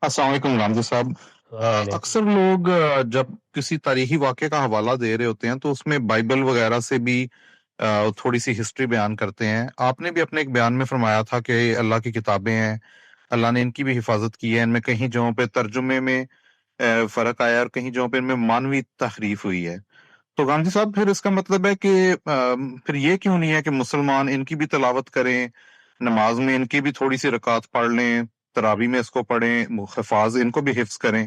السلام علیکم غامدی صاحب۔ اکثر لوگ جب کسی تاریخی واقعے کا حوالہ دے رہے ہوتے ہیں تو اس میں بائبل وغیرہ سے بھی تھوڑی سی ہسٹری بیان کرتے ہیں۔ آپ نے بھی اپنے ایک بیان میں فرمایا تھا کہ اللہ کی کتابیں ہیں، اللہ نے ان کی بھی حفاظت کی ہے، ان میں کہیں جگہوں پہ ترجمے میں فرق آیا اور کہیں جگہوں پہ ان میں مانوی تحریف ہوئی ہے۔ تو غامدی صاحب پھر اس کا مطلب ہے کہ پھر یہ کیوں نہیں ہے کہ مسلمان ان کی بھی تلاوت کریں، نماز میں ان کی بھی تھوڑی سی رکعت پڑھ لیں، تراویح میں اس کو پڑھیں، حفاظ ان کو بھی حفظ کریں،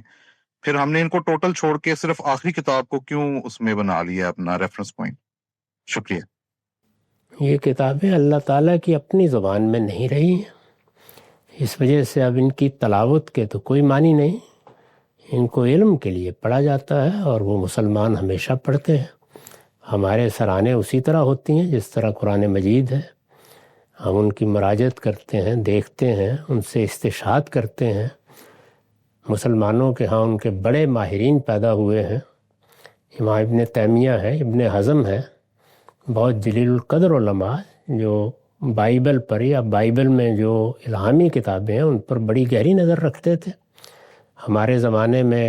پھر ہم نے ان کو ٹوٹل چھوڑ کے صرف آخری کتاب کو کیوں اس میں بنا لیا اپنا ریفرنس پوائنٹ؟ شکریہ۔ یہ کتابیں اللہ تعالیٰ کی اپنی زبان میں نہیں رہی ہیں، اس وجہ سے اب ان کی تلاوت کے تو کوئی معنی نہیں۔ ان کو علم کے لیے پڑھا جاتا ہے اور وہ مسلمان ہمیشہ پڑھتے ہیں۔ ہمارے سرانے اسی طرح ہوتی ہیں جس طرح قرآن مجید ہے، ہم ان کی مراجعت کرتے ہیں، دیکھتے ہیں، ان سے استشہاد کرتے ہیں۔ مسلمانوں کے ہاں ان کے بڑے ماہرین پیدا ہوئے ہیں، امام ابن تیمیہ ہے، ابن حزم ہے، بہت جلیل القدر علماء جو بائبل پر یا بائبل میں جو الہامی کتابیں ہیں ان پر بڑی گہری نظر رکھتے تھے۔ ہمارے زمانے میں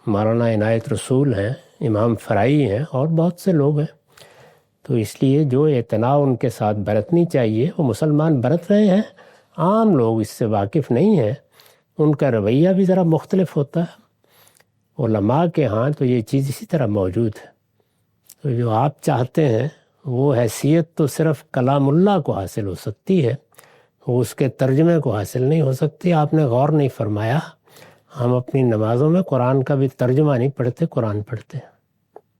مولانا عنایت رسول ہیں، امام فرائی ہیں اور بہت سے لوگ ہیں۔ تو اس لیے جو اعتناء ان کے ساتھ برتنی چاہیے وہ مسلمان برت رہے ہیں۔ عام لوگ اس سے واقف نہیں ہیں، ان کا رویہ بھی ذرا مختلف ہوتا ہے۔ علماء کے ہاں تو یہ چیز اسی طرح موجود ہے۔ تو جو آپ چاہتے ہیں وہ حیثیت تو صرف کلام اللہ کو حاصل ہو سکتی ہے، وہ اس کے ترجمے کو حاصل نہیں ہو سکتی۔ آپ نے غور نہیں فرمایا، ہم اپنی نمازوں میں قرآن کا بھی ترجمہ نہیں پڑھتے، قرآن پڑھتے ہیں۔